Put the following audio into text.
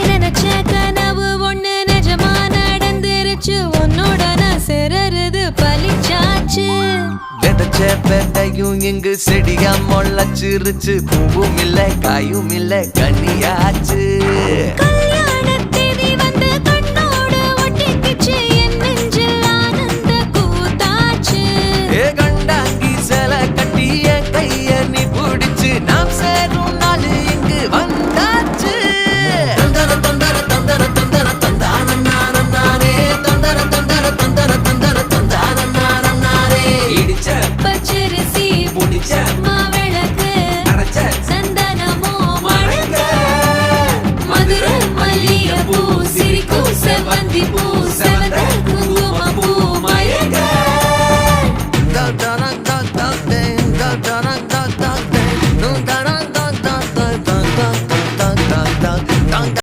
நினைச்ச கனவு ஒண்ணு நிஜமா நடந்துருச்சு உன்னோட நான் சிறருது பலிச்சாச்சு விதைச்ச விதையும் இங்கு செடியா முளைச்சிருச்சு பூவும் இல்ல காயும் இல்ல கனியாச்சு கல்யாணத்தேதி வந்து கண்ணோடு ஒட்டிக்கிச்சு என் நெஞ்சில் ஆனந்த கூத்தாச்சு ஏ கண்டாங்கி சில கட்டி என் கைய நீ பிடிச்சு நாம் சேரும் நாள் இங்கு வந்தாச்சு தந்தர தந்தர தந்தர தந்தர தந்தானே தந்தர தந்தர தந்தர தந்தர தந்தானே இடிச்ச பச்சரிசி புடிச்ச மாவிளக்கு அரைச்ச சந்தனமோ மணக்க மதுரை மல்லிகைப்பூ சிரிக்கும் செவ்வந்தி பூ